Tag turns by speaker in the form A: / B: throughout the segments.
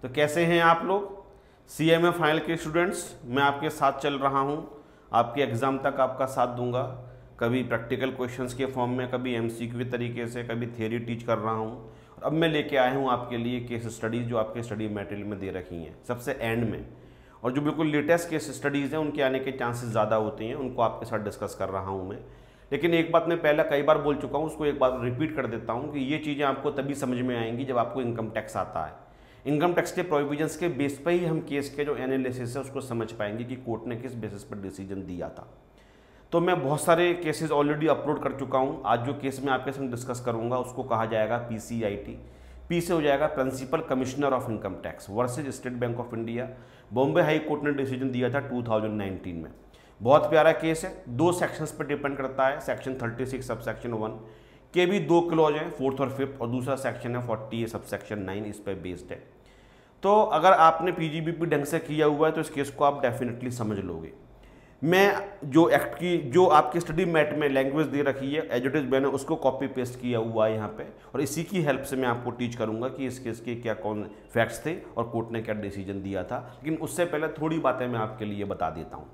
A: तो कैसे हैं आप लोग CMA फाइनल के स्टूडेंट्स। मैं आपके साथ चल रहा हूं, आपके एग्ज़ाम तक आपका साथ दूंगा। कभी प्रैक्टिकल क्वेश्चंस के फॉर्म में, कभी MCQ के तरीके से, कभी थ्योरी टीच कर रहा हूं। और अब मैं लेके आया हूं आपके लिए केस स्टडीज़ जो आपके स्टडी मटेरियल में दे रखी हैं सबसे एंड में। और जो बिल्कुल लेटेस्ट केस स्टडीज़ हैं उनके आने के चांसेस ज़्यादा होते हैं, उनको आपके साथ डिस्कस कर रहा हूँ मैं। लेकिन एक बात मैं पहले कई बार बोल चुका हूँ, उसको एक बार रिपीट कर देता हूँ कि ये चीज़ें आपको तभी समझ में आएंगी जब आपको इनकम टैक्स आता है। इनकम टैक्स के प्रोविजंस के बेस पर ही हम केस के जो एनालिसिस है उसको समझ पाएंगे कि कोर्ट ने किस बेसिस पर डिसीजन दिया था। तो मैं बहुत सारे केसेस ऑलरेडी अपलोड कर चुका हूँ। आज जो केस मैं आपके संग डिस्कस करूँगा उसको कहा जाएगा PCIT। पी से हो जाएगा principal commissioner of income tax versus State Bank of India. Bombay High Court ने डिसीजन दिया था 2019 में। बहुत प्यारा केस है, 2 सेक्शंस पर डिपेंड करता है। सेक्शन 36 सब सेक्शन 1 के भी 2 क्लॉज हैं, 4th और 5th, और दूसरा सेक्शन है 40 सब सेक्शन 9, इस पर बेस्ड है। तो अगर आपने PGBP ढंग से किया हुआ है तो इस केस को आप डेफिनेटली समझ लोगे। मैं जो एक्ट की जो आपकी स्टडी मैट में लैंग्वेज दे रखी है एज इट इज़ मैंने उसको कॉपी पेस्ट किया हुआ है यहाँ पे, और इसी की हेल्प से मैं आपको टीच करूँगा कि इस केस के क्या कौन फैक्ट्स थे और कोर्ट ने क्या डिसीजन दिया था। लेकिन उससे पहले थोड़ी बातें मैं आपके लिए बता देता हूँ।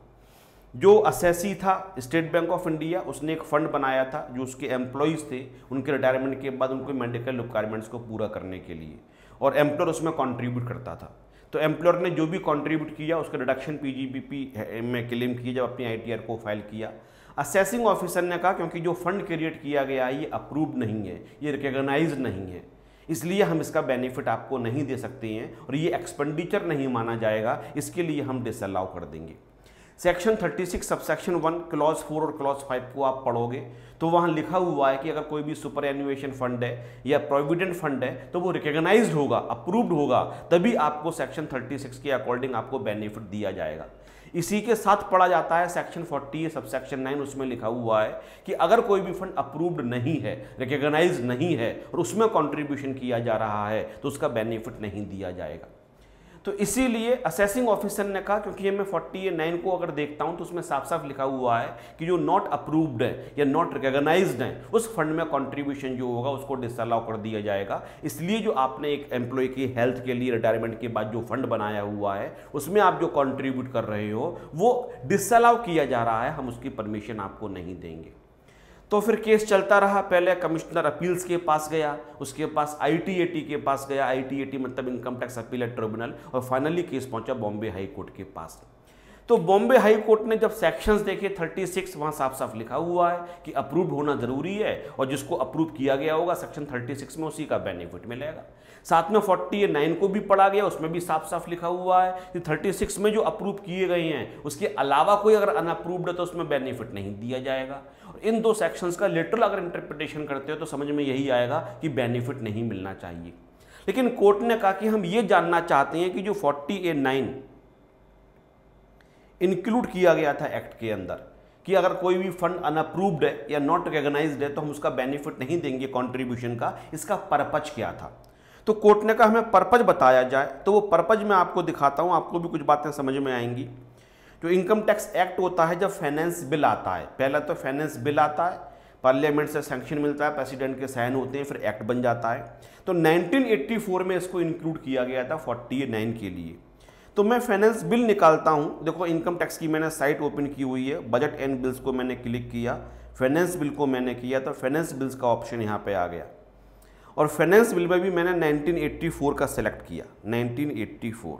A: जो असेसी था स्टेट बैंक ऑफ इंडिया, उसने एक फ़ंड बनाया था जो उसके एम्प्लॉयज़ थे उनके रिटायरमेंट के बाद उनको मेडिकल रिक्वायरमेंट्स को पूरा करने के लिए, और एम्प्लॉयर उसमें कंट्रीब्यूट करता था। तो एम्प्लॉयर ने जो भी कंट्रीब्यूट किया उसका रिडक्शन PGBP में क्लेम किया जब अपनी ITR को फाइल किया। असेसिंग ऑफिसर ने कहा क्योंकि जो फंड क्रिएट किया गया है ये अप्रूव्ड नहीं है, ये रिकॉग्नाइज्ड नहीं है, इसलिए हम इसका बेनिफिट आपको नहीं दे सकते हैं और ये एक्सपेंडिचर नहीं माना जाएगा, इसके लिए हम डिसअलाउ कर देंगे। सेक्शन 36 सबसेक्शन 1 क्लॉज 4 और क्लॉज 5 को आप पढ़ोगे तो वहाँ लिखा हुआ है कि अगर कोई भी सुपर एन्युएशन फंड है या प्रोविडेंट फंड है तो वो रिकॉग्नाइज्ड होगा, अप्रूव्ड होगा, तभी आपको सेक्शन 36 के अकॉर्डिंग आपको बेनिफिट दिया जाएगा। इसी के साथ पढ़ा जाता है सेक्शन 40 सबसेक्शन 9, उसमें लिखा हुआ है कि अगर कोई भी फंड अप्रूव्ड नहीं है, रिकॉग्नाइज्ड नहीं है और उसमें कॉन्ट्रीब्यूशन किया जा रहा है तो उसका बेनिफिट नहीं दिया जाएगा। तो इसीलिए असेसिंग ऑफिसर ने कहा, क्योंकि मैं 49 को अगर देखता हूं तो उसमें साफ साफ लिखा हुआ है कि जो नॉट अप्रूव्ड है या नॉट रिकॉग्नाइज्ड है उस फंड में कंट्रीब्यूशन जो होगा उसको डिसअलाउ कर दिया जाएगा। इसलिए जो आपने एक एम्प्लॉय की हेल्थ के लिए रिटायरमेंट के बाद जो फंड बनाया हुआ है उसमें आप जो कंट्रीब्यूट कर रहे हो वो डिसअलाउ किया जा रहा है, हम उसकी परमिशन आपको नहीं देंगे। तो फिर केस चलता रहा। पहले कमिश्नर अपील्स के पास गया, उसके पास ITAT के पास गया, ITAT मतलब इनकम टैक्स अपीलेट ट्रिब्यूनल, और फाइनली केस पहुंचा बॉम्बे हाई कोर्ट के पास। तो बॉम्बे हाई कोर्ट ने जब सेक्शंस देखे 36, वहाँ साफ साफ लिखा हुआ है कि अप्रूव्ड होना जरूरी है और जिसको अप्रूव किया गया होगा सेक्शन 36 में उसी का बेनिफिट मिलेगा। साथ में 49 को भी पढ़ा गया, उसमें भी साफ साफ लिखा हुआ है कि 36 में जो अप्रूव किए गए हैं उसके अलावा कोई अगर अनअप्रूव्ड है तो उसमें बेनिफिट नहीं दिया जाएगा। और इन 2 सेक्शंस का लिटरल अगर इंटरप्रिटेशन करते हो तो समझ में यही आएगा कि बेनिफिट नहीं मिलना चाहिए। लेकिन कोर्ट ने कहा कि हम ये जानना चाहते हैं कि जो 40A9 इंक्लूड किया गया था एक्ट के अंदर कि अगर कोई भी फंड अनअप्रूव्ड है या नॉट रिकॉग्नाइज्ड है तो हम उसका बेनिफिट नहीं देंगे कंट्रीब्यूशन का, इसका पर्पज क्या था। तो कोर्ट ने कहा हमें पर्पज बताया जाए, तो वो पर्पज मैं आपको दिखाता हूं, आपको भी कुछ बातें समझ में आएंगी। जो इनकम टैक्स एक्ट होता है जब फाइनेंस बिल आता है, पहला तो फाइनेंस बिल आता है, पार्लियामेंट से सैंक्शन मिलता है, प्रेसिडेंट के साइन होते हैं, फिर एक्ट बन जाता है। तो 1984 में इसको इंक्लूड किया गया था 49 के लिए। तो मैं फाइनेंस बिल निकालता हूं, देखो इनकम टैक्स की मैंने साइट ओपन की हुई है, बजट एंड बिल्स को मैंने क्लिक किया, फाइनेंस बिल को मैंने किया तो फाइनेंस बिल्स का ऑप्शन यहाँ पे आ गया, और फाइनेंस बिल में भी मैंने 1984 का सेलेक्ट किया। 1984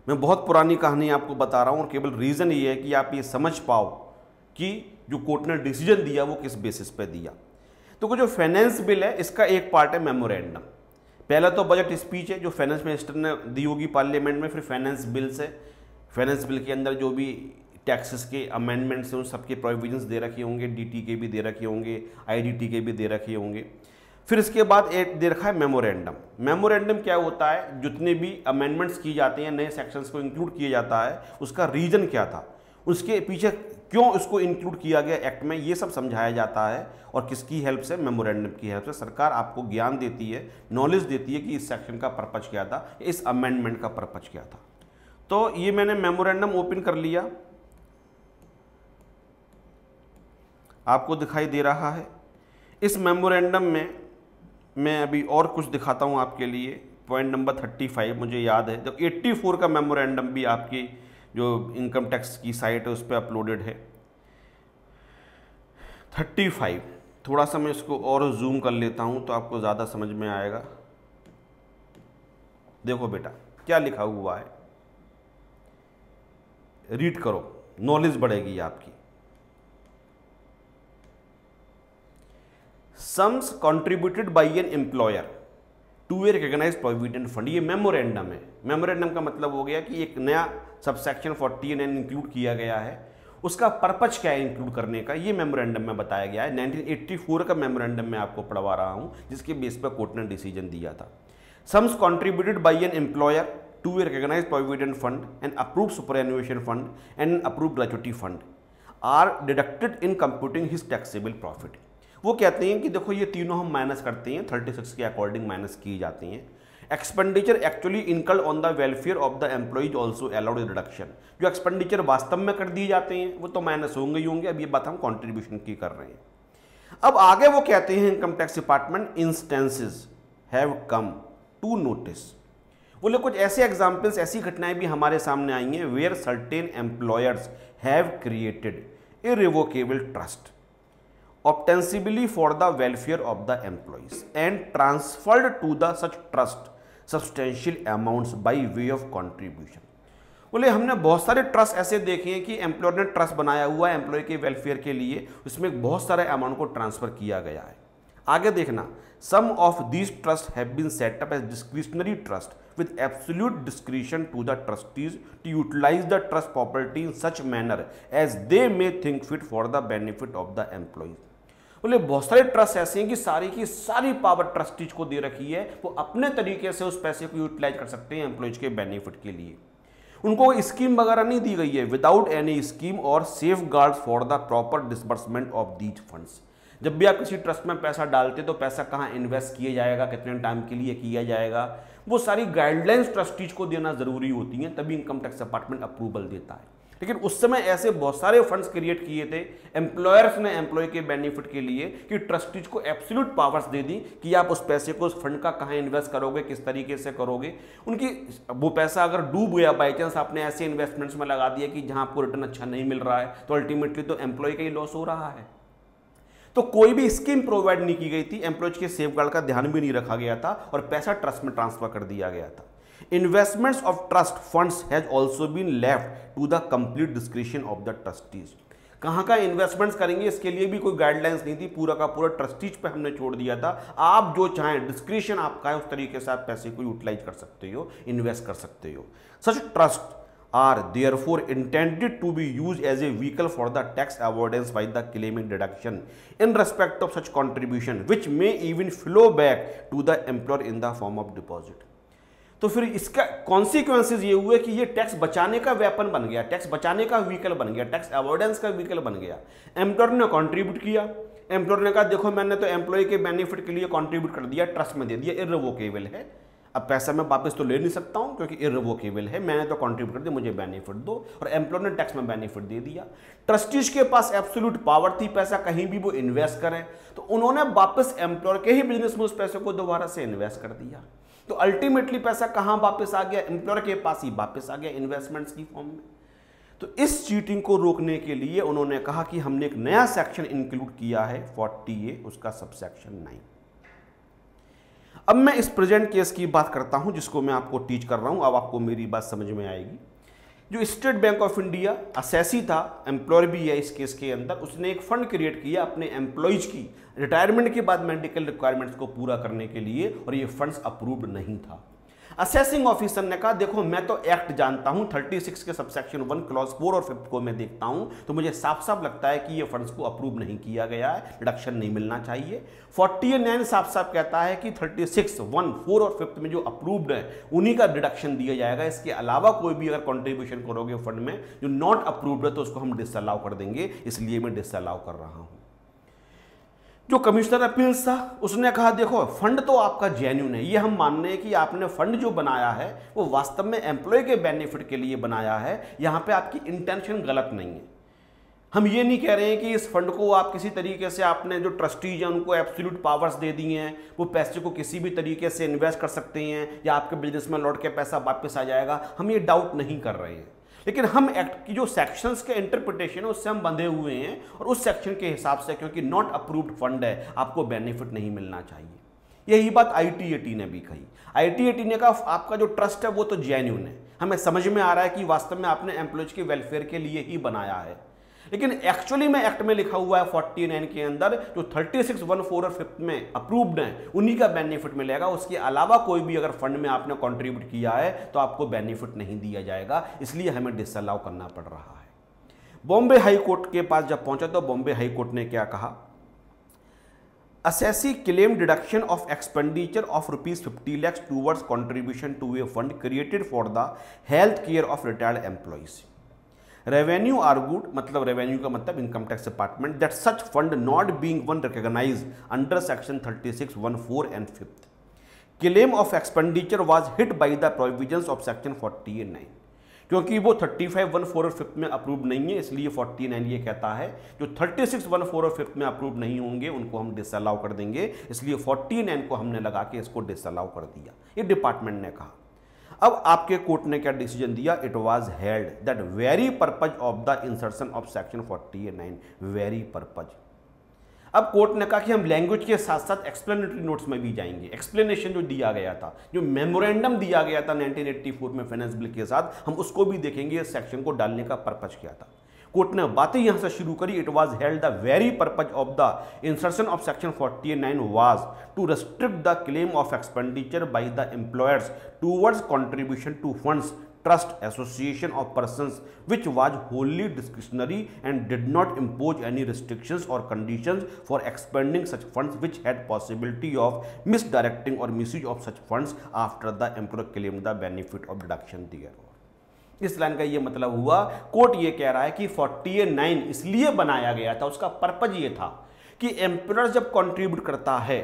A: मैं बहुत पुरानी कहानी आपको बता रहा हूँ और केवल रीज़न ये है कि आप ये समझ पाओ कि जो कोर्ट ने डिसीजन दिया वो किस बेसिस पे दिया। तो जो फाइनेंस बिल है इसका एक पार्ट है मेमोरेंडम। पहला तो बजट स्पीच है जो फाइनेंस मिनिस्टर ने दी होगी पार्लियामेंट में, फिर फाइनेंस बिल्स है, फाइनेंस बिल के अंदर जो भी टैक्सेस के अमेंडमेंट्स हैं उन सबके प्रोविजंस दे रखे होंगे, DT के भी दे रखे होंगे, IDT के भी दे रखे होंगे। फिर इसके बाद एक दे रखा है मेमोरेंडम। मेमोरेंडम क्या होता है, जितने भी अमेंडमेंट्स की जाती हैं, नए सेक्शंस को इंक्लूड किया जाता है, उसका रीजन क्या था, उसके पीछे क्यों इसको इंक्लूड किया गया एक्ट में, ये सब समझाया जाता है। और किसकी हेल्प से, मेमोरेंडम की हेल्प से सरकार आपको ज्ञान देती है, नॉलेज देती है कि इस सेक्शन का पर्पज क्या था, इस अमेंडमेंट का पर्पज क्या था। तो ये मैंने मेमोरेंडम ओपन कर लिया, आपको दिखाई दे रहा है। इस मेमोरेंडम में मैं अभी और कुछ दिखाता हूँ आपके लिए पॉइंट नंबर 35 मुझे याद है, तो 84 का मेमोरेंडम भी आपकी जो इनकम टैक्स की साइट है उस पर अपलोडेड है। 35, थोड़ा सा मैं इसको और जूम कर लेता हूँ तो आपको ज़्यादा समझ में आएगा। देखो बेटा क्या लिखा हुआ है, रीड करो, नॉलेज बढ़ेगी आपकी। Sums contributed by an employer to a recognised provident fund, ये मेमोरेंडम है। मेमोरेंडम का मतलब हो गया कि एक नया सबसेक्शन 40 इंक्लूड किया गया है, उसका पर्पज क्या है इंक्लूड करने का, ये मेमोरेंडम में बताया गया है। 1984 का मेमोरेंडम मैं आपको पढ़वा रहा हूँ, जिसके बेस पर कोर्ट ने डिसीजन दिया था। Sums contributed by an employer to a recognised provident fund and approved superannuation fund and approved gratuity fund are deducted in computing his taxable profit. वो कहते हैं कि देखो ये तीनों हम माइनस करते हैं, 36 के अकॉर्डिंग माइनस की जाती हैं। Expenditure actually incurred on the welfare of the employees also allowed reduction, जो एक्सपेंडिचर वास्तव में कर दिए जाते हैं वो तो माइनस होंगे ही होंगे। अब ये बात हम कॉन्ट्रीब्यूशन की कर रहे हैं। अब आगे वो कहते हैं income tax department instances have come to notice, बोले कुछ ऐसे एग्जाम्पल्स, ऐसी घटनाएं भी हमारे सामने आई हैं where certain employers have created irrevocable trust ostensibly for the welfare of the employees and transferred to the such trust substantial amounts by way of contribution। बोले हमने बहुत सारे ट्रस्ट ऐसे देखे हैं कि एम्प्लॉयर ने ट्रस्ट बनाया हुआ है एम्प्लॉय के वेलफेयर के लिए, उसमें बहुत सारे अमाउंट को ट्रांसफर किया गया है। आगे देखना, some of these trust have been set up as discretionary trust with absolute discretion to the trustees to utilize the trust property in such manner as they may think fit for the benefit of the employee। बोले बहुत सारे trust ऐसे हैं कि सारी की सारी power trustees को दे रखी है, वो अपने तरीके से उस पैसे को यूटिलाइज कर सकते हैं एम्प्लॉयज के बेनिफिट के लिए। उनको स्कीम वगैरह नहीं दी गई है, विदाउट एनी स्कीम और safe guard for the proper disbursement of these funds. जब भी आप किसी ट्रस्ट में पैसा डालते तो पैसा कहाँ इन्वेस्ट किया जाएगा, कितने टाइम के लिए किया जाएगा, वो सारी गाइडलाइंस ट्रस्टीज को देना जरूरी होती हैं, तभी इनकम टैक्स डिपार्टमेंट अप्रूवल देता है। लेकिन उस समय ऐसे बहुत सारे फंड्स क्रिएट किए थे एम्प्लॉयर्स ने एम्प्लॉय के बेनिफिट के लिए कि ट्रस्टीज को एब्सोल्यूट पावर्स दे दी कि आप उस पैसे को उस फंड का कहाँ इन्वेस्ट करोगे, किस तरीके से करोगे। उनकी वो पैसा अगर डूब गया, बाई चांस आपने ऐसे इन्वेस्टमेंट्स में लगा दिया कि जहां आपको रिटर्न अच्छा नहीं मिल रहा है, तो अल्टीमेटली तो एम्प्लॉय का ही लॉस हो रहा है। तो कोई भी स्कीम प्रोवाइड नहीं की गई थी, एम्प्लॉयज के सेफगार्ड का ध्यान भी नहीं रखा गया था और पैसा ट्रस्ट में ट्रांसफर कर दिया गया था। Investments of trust funds has also been left to the complete discretion of the trustees. कहाँ का इन्वेस्टमेंट्स करेंगे इसके लिए भी कोई गाइडलाइंस नहीं थी, पूरा का पूरा ट्रस्टीज पे हमने छोड़ दिया था। आप जो चाहें, डिस्क्रिशन आपका है, उस तरीके से आप पैसे को यूटिलाइज कर सकते हो, इन्वेस्ट कर सकते हो। सच trust are therefore intended to be used as a vehicle for the tax avoidance by the claiming deduction in respect of such contribution which may even flow back to the employer in the form of deposit। तो फिर इसका consequences ये हुए कि ये tax बचाने का weapon बन गया, टैक्स बचाने का व्हीकल बन गया, टैक्स अवॉइडेंस का व्हीकल बन गया। एम्प्लॉयर ने कॉन्ट्रीब्यूट किया, एम्प्लॉयर ने कहा देखो मैंने तो एम्प्लॉय के बेनिफिट के लिए कॉन्ट्रीब्यूट कर दिया, ट्रस्ट में दे दिया, इर्रिवोकेबल है, अब पैसा मैं वापस तो ले नहीं सकता हूं क्योंकि इर्रिवोकेबल है, मैंने तो कंट्रीब्यूट कर दिया, मुझे बेनिफिट दो, और एम्प्लॉयर ने टैक्स में बेनिफिट दे दिया। ट्रस्टीज के पास एब्सोल्यूट पावर थी पैसा कहीं भी वो इन्वेस्ट करें, तो उन्होंने वापस एम्प्लॉयर के ही बिजनेस में उस पैसे को दोबारा से इन्वेस्ट कर दिया। तो अल्टीमेटली पैसा कहां वापस आ गया, एम्प्लॉयर के पास ही वापस आ गया इन्वेस्टमेंट्स की फॉर्म में। तो इस चीटिंग को रोकने के लिए उन्होंने कहा कि हमने एक नया सेक्शन इंक्लूड किया है 40A, उसका सबसेक्शन 9। अब मैं इस प्रेजेंट केस की बात करता हूं जिसको मैं आपको टीच कर रहा हूं, अब आपको मेरी बात समझ में आएगी। जो state Bank of India assessee था, एम्प्लॉयर भी है इस केस के अंदर, उसने एक फंड क्रिएट किया अपने एम्प्लॉयज की रिटायरमेंट के बाद मेडिकल रिक्वायरमेंट्स को पूरा करने के लिए, और ये फंड्स अप्रूव्ड नहीं था। असेसिंग ऑफिसर ने कहा देखो मैं तो एक्ट जानता हूं, 36 के सबसेक्शन 1 क्लॉज 4 और 5 को मैं देखता हूं, तो मुझे साफ साफ लगता है कि ये फंड्स को अप्रूव नहीं किया गया है, रिडक्शन नहीं मिलना चाहिए। 40A साफ साफ कहता है कि 36, 1, 4 और 5 में जो अप्रूव्ड है उन्हीं का रिडक्शन दिया जाएगा। इसके अलावा कोई भी अगर कॉन्ट्रीब्यूशन करोगे फंड में जो नॉट अप्रूव्ड है तो उसको हम डिसअलाउ कर देंगे, इसलिए मैं डिसअलाउ कर रहा हूं। जो कमिश्नर अपील्स था उसने कहा देखो फंड तो आपका जेन्युइन है, ये हम मान रहे हैं कि आपने फंड जो बनाया है वो वास्तव में एम्प्लॉय के बेनिफिट के लिए बनाया है, यहां पे आपकी इंटेंशन गलत नहीं है। हम ये नहीं कह रहे हैं कि इस फंड को आप किसी तरीके से आपने जो ट्रस्टीज हैं उनको एब्सोल्यूट पावर्स दे दिए हैं, वो पैसे को किसी भी तरीके से इन्वेस्ट कर सकते हैं या आपके बिजनेस में लौट के पैसा वापस आ जाएगा, हम ये डाउट नहीं कर रहे हैं। लेकिन हम एक्ट की जो सेक्शंस के इंटरप्रिटेशन है उससे हम बंधे हुए हैं और उस सेक्शन के हिसाब से, क्योंकि नॉट अप्रूव्ड फंड है, आपको बेनिफिट नहीं मिलना चाहिए। यही बात ITAT ने भी कही। ITAT ने कहा आपका जो ट्रस्ट है वो तो जेन्युइन है, हमें समझ में आ रहा है कि वास्तव में आपने एम्प्लॉयज के वेलफेयर के लिए ही बनाया है, लेकिन एक्चुअली में एक्ट में लिखा हुआ है 49 के अंदर जो 36, 14 और 5 में अप्रूव्ड है उन्हीं का बेनिफिट मिलेगा। उसके अलावा कोई भी अगर फंड में आपने कंट्रीब्यूट किया है तो आपको बेनिफिट नहीं दिया जाएगा, इसलिए हमें डिसअलाउ करना पड़ रहा है। बॉम्बे हाई कोर्ट के पास जब पहुंचा तो बॉम्बे हाई कोर्ट ने क्या कहा, assessee claim deduction of expenditure of ₹50 lakhs towards contribution to a fund created for the health care of retired employees. Revenue argued, मतलब revenue का मतलब income tax department, that such fund not being one recognized under section 36, 14 and 5th. Claim of expenditure was hit by the provisions of section 49. क्योंकि वो 35, 14 और 5 में approve नहीं है, इसलिए 49 ये कहता है जो 36, 14 और 5 में अप्रूव नहीं होंगे उनको हम डिसअलाउ कर देंगे, इसलिए 49 को हमने लगा के इसको डिसअलाउ कर दिया, ये डिपार्टमेंट ने कहा। अब आपके कोर्ट ने क्या डिसीजन दिया, it was held that very purpose of the insertion of section 49, very purpose. अब कोर्ट ने कहा कि हम लैंग्वेज के साथ साथ एक्सप्लेनेटरी नोट्स में भी जाएंगे। एक्सप्लेनेशन जो दिया गया था, जो मेमोरेंडम दिया गया था 1984 में फाइनेंस बिल के साथ, हम उसको भी देखेंगे इस सेक्शन को डालने का पर्पज क्या था। कोर्ट ने बातें यहां से शुरू करी, it was held the very purpose of the insertion of section 49 was to restrict the claim of expenditure by the employers towards contribution to funds, trust, association of persons which was wholly discretionary and did not impose any restrictions or conditions for expending such funds which had possibility of misdirecting or misuse of such funds after the employer claimed the benefit of deduction thereof. इस line का ये मतलब हुआ, court ये कह रहा है कि 49 इसलिए बनाया गया था, उसका पर्पज ये था कि एम्प्लॉयर जब कंट्रीब्यूट करता है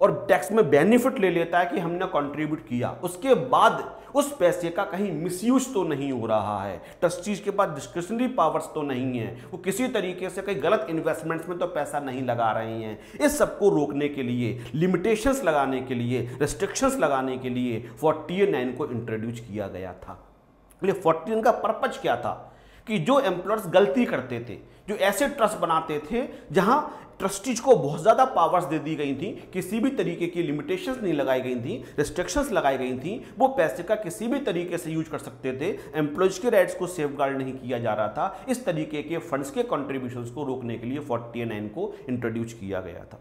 A: और टैक्स में बेनिफिट ले लेता है कि हमने कंट्रीब्यूट किया, उसके बाद उस पैसे का कहीं मिसयूज तो नहीं हो रहा है, ट्रस्टीज के पास डिस्क्रिशनरी पावर्स तो नहीं है, वो किसी तरीके से कहीं गलत इन्वेस्टमेंट्स में तो पैसा नहीं लगा रहे हैं। इस सबको रोकने के लिए, लिमिटेशंस लगाने के लिए, रेस्ट्रिक्शंस लगाने के लिए 49 को इंट्रोड्यूस किया गया था। 49 का पर्पज क्या था कि जो एम्प्लॉयर्स गलती करते थे, जो ऐसे ट्रस्ट बनाते थे जहां ट्रस्टीज को बहुत ज़्यादा पावर्स दे दी गई थी, किसी भी तरीके की लिमिटेशंस नहीं लगाई गई थी, रेस्ट्रिक्शंस लगाई गई थी, वो पैसे का किसी भी तरीके से यूज कर सकते थे, एम्प्लॉयज के राइट्स को सेफगार्ड नहीं किया जा रहा था। इस तरीके के फंड्स के कंट्रीब्यूशंस को रोकने के लिए 49 को इंट्रोड्यूस किया गया था।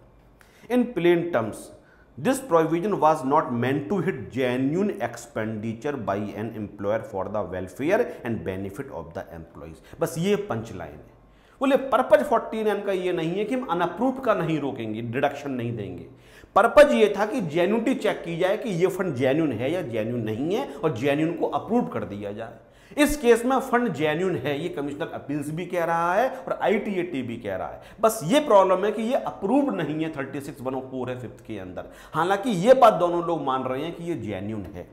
A: In plain terms, this provision was not meant to hit genuine expenditure by an employer for the welfare and benefit of the employees. बस ये पंच लाइन है। बोले पर्पज 49 का ये नहीं है कि हम अनअप्रूव्ड का नहीं रोकेंगे, डिडक्शन नहीं देंगे। पर्पज ये था कि जेन्युइनिटी चेक की जाए कि ये फंड जेन्युइन है या जेन्युइन नहीं है और जेन्युइन को अप्रूव कर दिया जाए। इस केस में फंड जेन्युइन है, ये कमिश्नर अपील्स भी कह रहा है और ITAT भी कह रहा है। बस ये प्रॉब्लम है कि ये अप्रूव्ड नहीं है 36, 104 है 5th के अंदर, हालांकि ये बात दोनों लोग मान रहे हैं कि ये जेन्युइन है।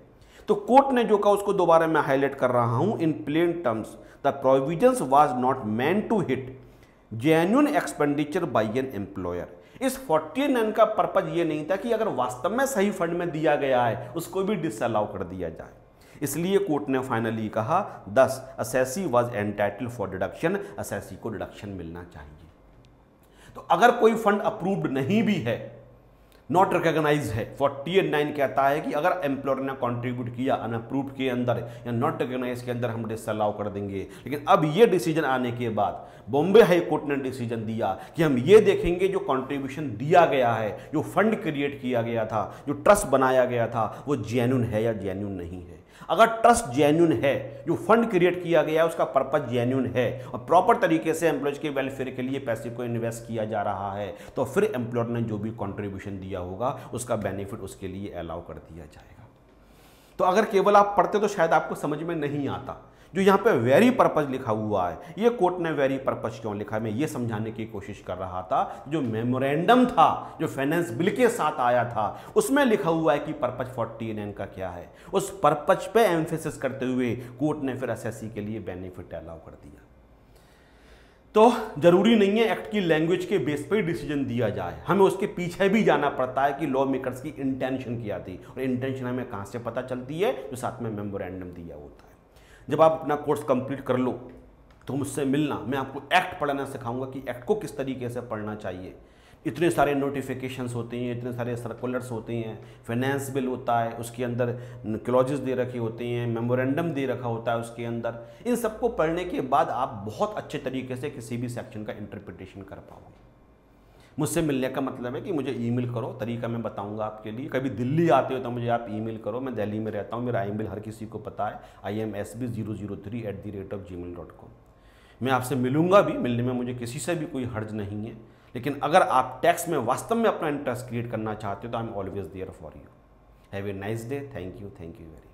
A: तो कोर्ट ने जो कहा उसको दोबारा मैं हाईलाइट कर रहा हूं, in plain terms the provisions was not meant to hit genuine expenditure by an employer. इस 49 का पर्पज ये नहीं था कि अगर वास्तव में सही फंड में दिया गया है उसको भी डिसअलाउ कर दिया जाए। इसलिए कोर्ट ने फाइनली कहा 10 assessee was entitled for deduction, assessee को डिडक्शन मिलना चाहिए। तो अगर कोई फंड अप्रूव्ड नहीं भी है, नॉट रिकॉग्नाइज है, 49 कहता है कि अगर एम्प्लॉयर ने कंट्रीब्यूट किया अनअप्रूव्ड के अंदर या नॉट रिकॉग्नाइज के अंदर हम डिसअलाउ कर देंगे। लेकिन अब ये डिसीजन आने के बाद बॉम्बे हाई कोर्ट ने डिसीजन दिया कि हम ये देखेंगे जो कंट्रीब्यूशन दिया गया है, जो फंड क्रिएट किया गया था, जो ट्रस्ट बनाया गया था, वो जेन्युइन है या जेन्युइन नहीं है। अगर ट्रस्ट जेन्युइन है, जो फंड क्रिएट किया गया है उसका पर्पज जेन्युइन है और प्रॉपर तरीके से एम्प्लॉयज के वेलफेयर के लिए पैसे को इन्वेस्ट किया जा रहा है, तो फिर एम्प्लॉयर ने जो भी कंट्रीब्यूशन दिया होगा उसका बेनिफिट उसके लिए अलाउ कर दिया जाएगा। तो अगर केवल आप पढ़ते तो शायद आपको समझ में नहीं आता। जो यहाँ पे वेरी पर्पज लिखा हुआ है, ये कोर्ट ने वेरी पर्पज क्यों लिखा है, मैं ये समझाने की कोशिश कर रहा था। जो मेमोरेंडम था, जो फाइनेंस बिल के साथ आया था, उसमें लिखा हुआ है कि पर्पज 49 का क्या है। उस पर्पज पे एम्फेसिस करते हुए कोर्ट ने फिर एसएससी के लिए बेनिफिट अलाउ कर दिया। तो जरूरी नहीं है एक्ट की लैंग्वेज के बेस पे डिसीजन दिया जाए, हमें उसके पीछे भी जाना पड़ता है कि लॉ मेकर्स की इंटेंशन क्या थी, और इंटेंशन हमें कहाँ से पता चलती है, जो साथ में मेमोरेंडम दिया होता है। जब आप अपना कोर्स कंप्लीट कर लो तो मुझसे मिलना, मैं आपको एक्ट पढ़ना सिखाऊंगा कि एक्ट को किस तरीके से पढ़ना चाहिए। इतने सारे नोटिफिकेशंस होते हैं, इतने सारे सर्कुलर्स होते हैं, फाइनेंस बिल होता है, उसके अंदर क्लॉजेस दे रखे होते हैं, मेमोरेंडम दे रखा होता है उसके अंदर। इन सबको पढ़ने के बाद आप बहुत अच्छे तरीके से किसी भी सेक्शन का इंटरप्रिटेशन कर पाओगे। मुझसे मिलने का मतलब है कि मुझे ईमेल करो, तरीका मैं बताऊंगा आपके लिए। कभी दिल्ली आते हो तो मुझे आप ईमेल करो, मैं दिल्ली में रहता हूँ, मेरा ईमेल हर किसी को पता है, imsb003@gmail.com। मैं आपसे मिलूंगा भी, मिलने में मुझे किसी से भी कोई हर्ज नहीं है। लेकिन अगर आप टैक्स में वास्तव में अपना इंटरेस्ट क्रिएट करना चाहते हो तो I am always there for you. Have a nice day. Thank you very